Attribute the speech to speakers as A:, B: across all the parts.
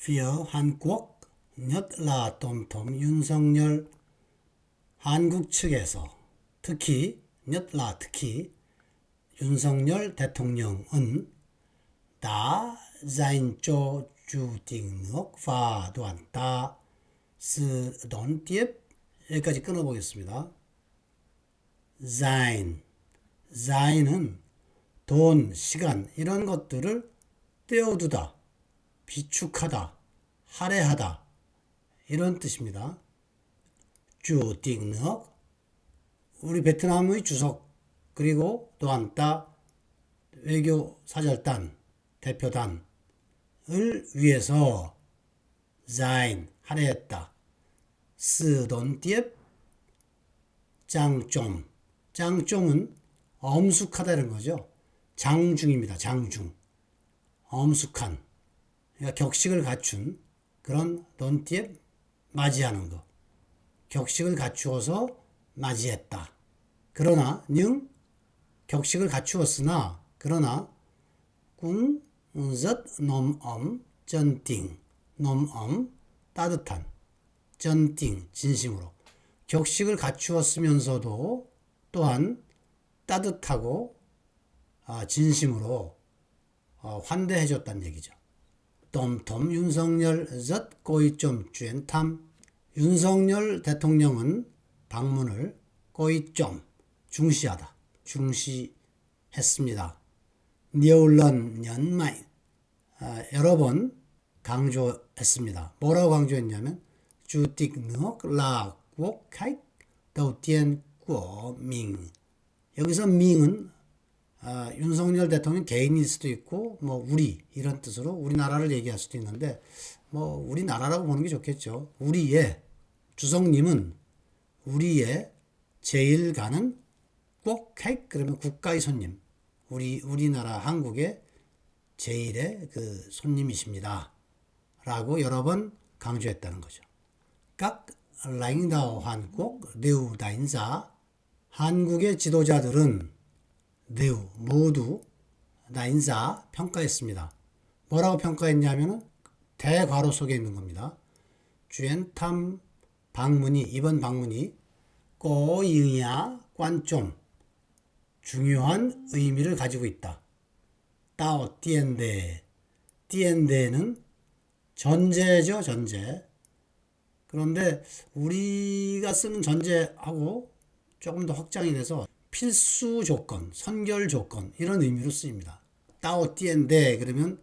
A: phía Hàn Quốc, nhất là tổng thống 윤석열 한국 측에서 특히 윤석열 대통령은 đã dành cho chủ tịch nước và đoàn ta sự đón tiếp. 여기까지 끊어보겠습니다. 자인은 돈, 시간 이런 것들을 떼어두다, 비축하다, 할애하다 이런 뜻입니다. 주택nước 우리 베트남의 주석 그리고 또한따 외교 사절단 대표단을 위해서 자인 할애했다. 쓰돈띠에 짱좀은 엄숙하다 이런 거죠. 장중입니다. 장중 엄숙한 그러니까 격식을 갖춘 그런 돈띠에 맞이하는 거. 격식을 갖추어서 맞이했다. 그러나 격식을 갖추었으나 그러나 cũng rất nồng ấm chân tình 따뜻한 chân tình 진심으로 격식을 갖추었으면서도 또한 따뜻하고 진심으로 환대해줬다는 얘기죠. tổng thống 윤석열 rất coi trọng chuyến thăm. 윤석열 대통령은 방문을 coi trọng 중시했습니다. nhiều lần nhấn mạnh 여러 번 강조했습니다. 뭐라고 강조했냐면 Chủ tịch nước là quốc khách đầu tiên của mình. 여기서 민은 윤석열 대통령 개인일 수도 있고 뭐 우리 이런 뜻으로 우리나라를 얘기할 수도 있는데 뭐 우리나라라고 보는 게 좋겠죠. 우리의 주석님은 우리의 제일 가는 quốc khách 그러면 국가의 손님 우리나라 한국의 제일의 그 손님이십니다. 라고 여러 번 강조했다는 거죠. các lãnh đạo Hàn Quốc đều đánh giá 한국의 지도자들은 모두 đánh giá 평가했습니다. 뭐라고 평가했냐면은 대괄호 속에 있는 겁니다. chuyến thăm 이번 방문이 có ý nghĩa quan trọng 중요한 의미를 가지고 있다. 따오 띠엔데는 전제죠, 전제. 그런데 우리가 쓰는 전제하고 조금 더 확장이 돼서 필수 조건, 선결 조건 이런 의미로 쓰입니다. 따오 띠엔데 그러면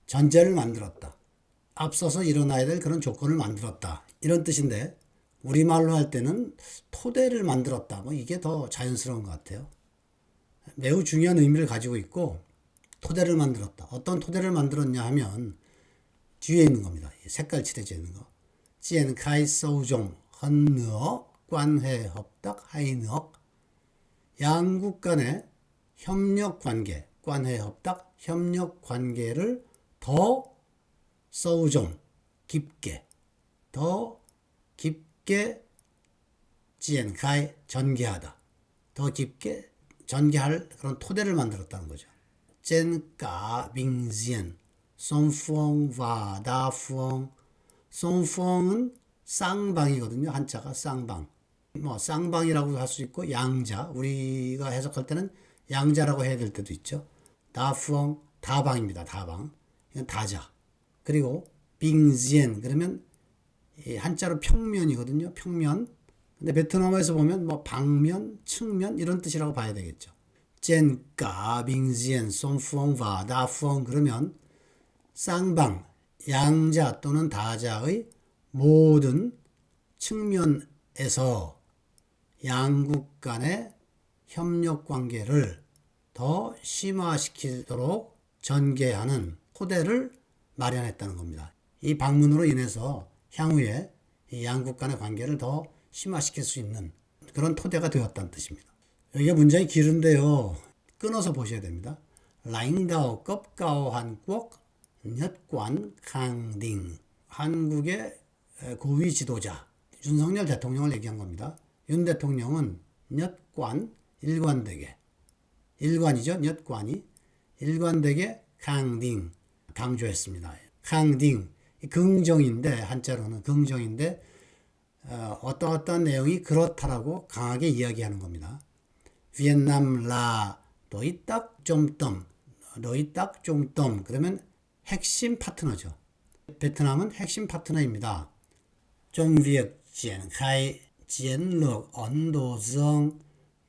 A: 전제를 만들었다. 앞서서 일어나야 될 그런 조건을 만들었다. 이런 뜻인데 우리말로 할 때는 토대를 만들었다. 뭐 이게 더 자연스러운 것 같아요. 매우 중요한 의미를 가지고 있고 토대를 만들었다. 어떤 토대를 만들었냐 하면 뒤에 있는 겁니다. 색깔 칠해져 있는 거. triển khai sâu rộng hơn nữa quan hệ hợp tác hai nước. 양국 간의 협력 관계, 관해 협tác, 협력 관계를 더 sâu rộng, 더 깊게 triển khai, 전개하다. 더 깊게 전개할 그런 토대를 만들었다는 거죠. trên cả bình diện, song phương và đa phương. 송펑은 쌍방이거든요. 한자가 쌍방. 뭐 쌍방이라고 할 수 있고 양자. 우리가 해석할 때는 양자라고 해야 될 때도 있죠. 다펑 다방입니다. 다방. 이건 다자. 그리고 빙지엔 그러면 한자로 평면이거든요. 평면. 근데 베트남에서 보면 뭐 방면, 측면 이런 뜻이라고 봐야 되겠죠. 젠까 빙지엔 송펑과 다펑 그러면 쌍방 양자 또는 다자의 모든 측면에서 양국 간의 협력 관계를 더 심화시키도록 전개하는 토대를 마련했다는 겁니다. 이 방문으로 인해서 향후에 이 양국 간의 관계를 더 심화시킬 수 있는 그런 토대가 되었다는 뜻입니다. 이게 문장이 길은데요. 끊어서 보셔야 됩니다. lãnh đạo cấp cao Hàn Quốc nhất quán khẳng định 한국의 고위 지도자 윤석열 대통령을 얘기한 겁니다. 윤 대통령은 nhất quán 일관되게 일관이죠. nhất quán이 일관되게 강딩 강조했습니다. 강딩 긍정인데, 한자로는 긍정인데 어떠한 내용이 그렇다라고 강하게 이야기하는 겁니다. 비엔남 라 너희 딱좀덤 너희 딱좀덤 그러면 핵심 파트너죠. 베트남은 핵심 파트너입니다. 좀 việc triển khai chiến lược Ấn Độ Dương,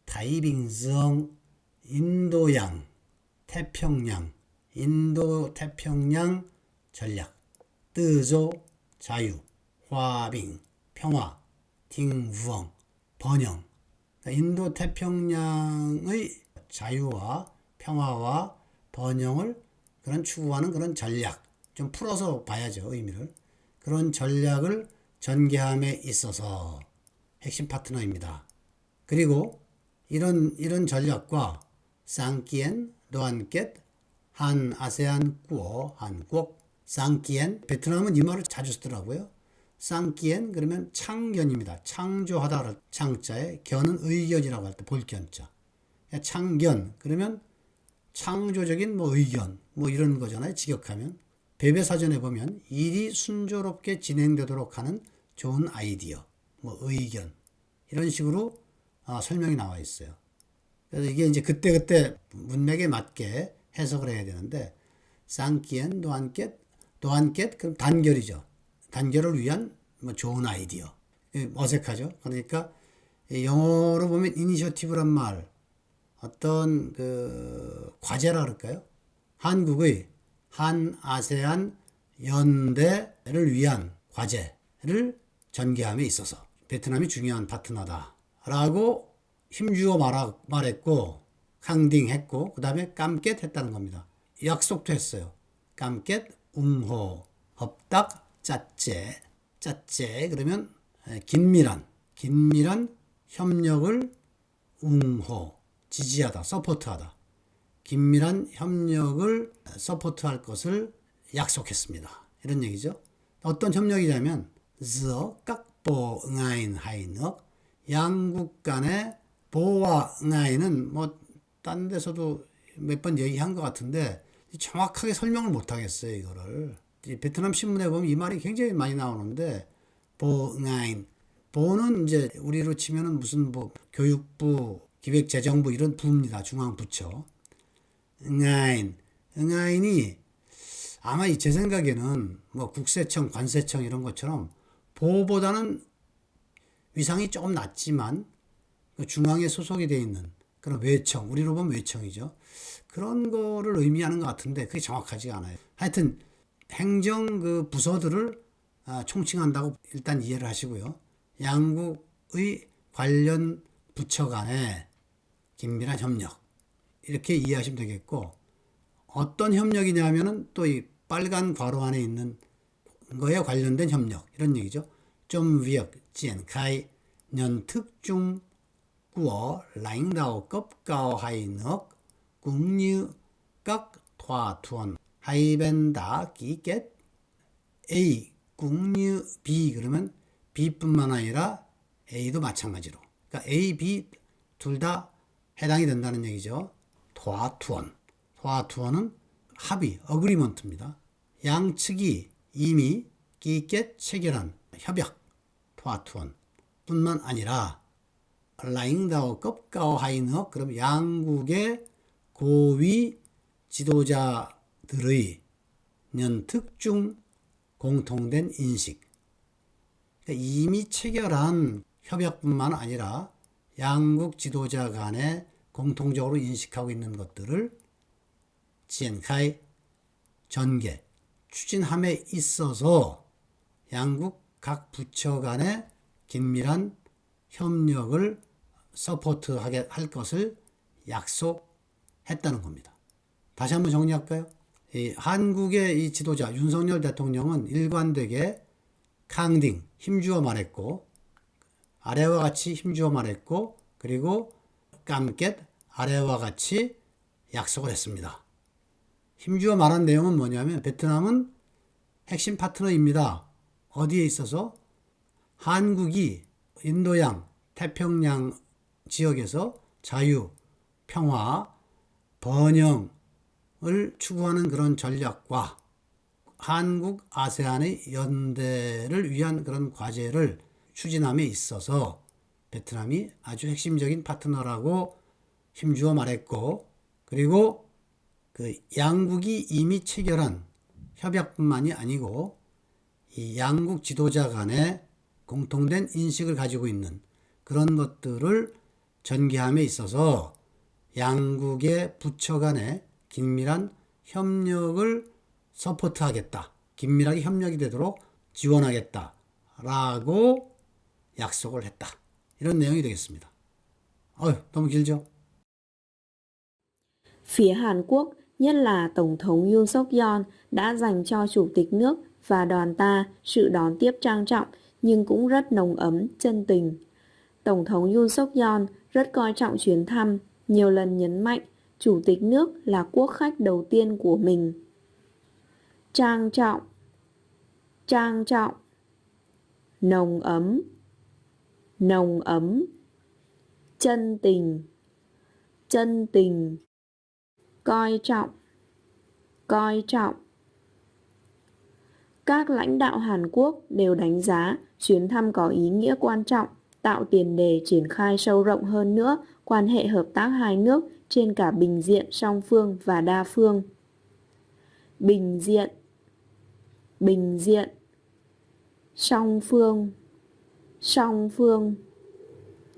A: Thái Bình Dương, 인도양, 태평양, 인도 태평양 전략, 뜨조 자유, 화빙 평화, 딩부엉 번영. 그러니까 인도 태평양의 자유와 평화와 번영을 그런 추구하는 그런 전략, 좀 풀어서 봐야죠, 의미를. 그런 전략을 전개함에 있어서 핵심 파트너입니다. 그리고 이런 전략과 쌍끼엔 노안켓 한 아세안 꾸어 한국 쌍끼엔 베트남은 이 말을 자주 쓰더라고요. 쌍끼엔 그러면 창견입니다. 창조하다 창자에 견은 의견이라고 할 때 볼견자. 창견 그러면 창조적인 뭐 의견 뭐 이런 거잖아요. 직역하면 배배사전에 보면 일이 순조롭게 진행되도록 하는 좋은 아이디어, 뭐 의견 이런 식으로 설명이 나와 있어요. 그래서 이게 이제 그때그때 문맥에 맞게 해석을 해야 되는데 쌍끼엔 노안켓 그럼 단결이죠. 단결을 위한 뭐 좋은 아이디어. 어색하죠. 그러니까 영어로 보면 이니셔티브란 말 어떤 그 과제라 그럴까요? 한국의 한 아세안 연대를 위한 과제를 전개함에 있어서 베트남이 중요한 파트너다라고 힘주어 말했고 강딩했고 그 다음에 깜kết 했다는 겁니다. 약속도 했어요. 깜kết 웅호 hợp tác 짜째 그러면 긴밀한 협력을 웅호 지지하다 서포트하다 긴밀한 협력을 서포트할 것을 약속했습니다. 이런 얘기죠. 어떤 협력이냐면 giữa các bộ ngành hai nước 양국 간의 보호와 응아이는 뭐 딴 데서도 몇 번 얘기한 것 같은데 정확하게 설명을 못 하겠어요. 이거를 베트남 신문에 보면 이 말이 굉장히 많이 나오는데 보응아인 보는 이제 우리로 치면은 무슨 뭐 교육부 기획재정부 이런 부입니다. 중앙부처 응아인이 아마 제 생각에는 뭐 국세청 관세청 이런 것처럼 보보다는 위상이 조금 낮지만 중앙에 소속이 되어 있는 그런 외청, 우리로 보면 외청이죠. 그런 거를 의미하는 것 같은데 그게 정확하지가 않아요. 하여튼 행정 그 부서들을 총칭한다고 일단 이해를 하시고요. 양국의 관련 부처 간의 긴밀한 협력 이렇게 이해하시면 되겠고 어떤 협력이냐면은 또 이 빨간 괄호 안에 있는 거에 관련된 협력 이런 얘기죠. 좀 việc triển khai nhận thức chung của lãnh đạo cấp cao hai nước cũng như các thỏa thuận hai bên đã ký kết A cũng như B 그러면 B뿐만 아니라 A도 마찬가지로 그러니까 A, B 둘 다 해당이 된다는 얘기죠. 토아투언은 합의, 어그리먼트입니다. 양측이 이미 끼켓 체결한 협약, 토아투언 뿐만 아니라 라잉다오 급가오 하이너 그럼 양국의 고위 지도자들의 연특중 공통된 인식 그러니까 이미 체결한 협약뿐만 아니라 양국 지도자 간에 공통적으로 인식하고 있는 것들을 지엔카이 전개 추진함에 있어서 양국 각 부처 간의 긴밀한 협력을 서포트하게 할 것을 약속했다는 겁니다. 다시 한번 정리할까요? 한국의 이 지도자 윤석열 대통령은 일관되게 강딩 힘주어 말했고 아래와 같이 힘주어 말했고 그리고 깜kết 아래와 같이 약속을 했습니다. 힘주어 말한 내용은 뭐냐면 베트남은 핵심 파트너입니다. 어디에 있어서? 한국이 인도양, 태평양 지역에서 자유, 평화, 번영을 추구하는 그런 전략과 한국 아세안의 연대를 위한 그런 과제를 추진함에 있어서 베트남이 아주 핵심적인 파트너라고 힘주어 말했고, 그리고 그 양국이 이미 체결한 협약뿐만이 아니고 이 양국 지도자 간에 공통된 인식을 가지고 있는 그런 것들을 전개함에 있어서 양국의 부처 간의 긴밀한 협력을 서포트하겠다. 긴밀하게 협력이 되도록 지원하겠다라고 약속을 했다. 이런 내용이 되겠습니다. 너무 길죠?
B: Phía Hàn Quốc, nhất là Tổng thống Yoon suk yeol đã dành cho Chủ tịch nước và đoàn ta sự đón tiếp trang trọng nhưng cũng rất nồng ấm, chân tình. Tổng thống Yoon suk yeol rất coi trọng chuyến thăm, nhiều lần nhấn mạnh Chủ tịch nước là quốc khách đầu tiên của mình. Trang trọng, nồng ấm, chân tình, coi trọng. Các lãnh đạo Hàn Quốc đều đánh giá chuyến thăm có ý nghĩa quan trọng, tạo tiền đề triển khai sâu rộng hơn nữa quan hệ hợp tác hai nước trên cả bình diện song phương và đa phương. Bình diện, song phương,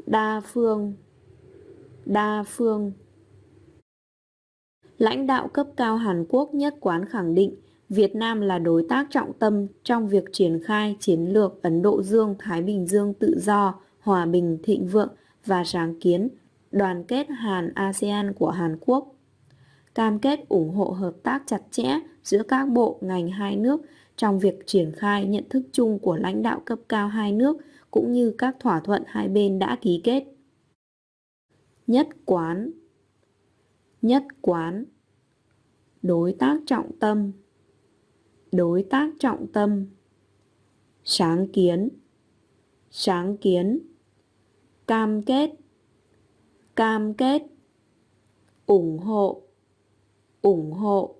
B: đa phương. Lãnh đạo cấp cao Hàn Quốc nhất quán khẳng định Việt Nam là đối tác trọng tâm trong việc triển khai chiến lược Ấn Độ Dương-Thái Bình Dương tự do, hòa bình, thịnh vượng và sáng kiến, đoàn kết Hàn-ASEAN của Hàn Quốc. Cam kết ủng hộ hợp tác chặt chẽ giữa các bộ ngành hai nước trong việc triển khai nhận thức chung của lãnh đạo cấp cao hai nước cũng như các thỏa thuận hai bên đã ký kết. Nhất quán, đối tác trọng tâm, sáng kiến, cam kết, ủng hộ,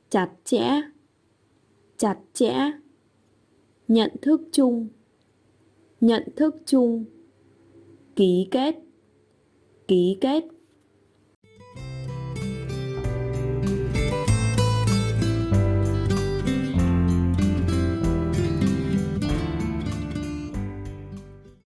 B: chặt chẽ, nhận thức chung, ký kết,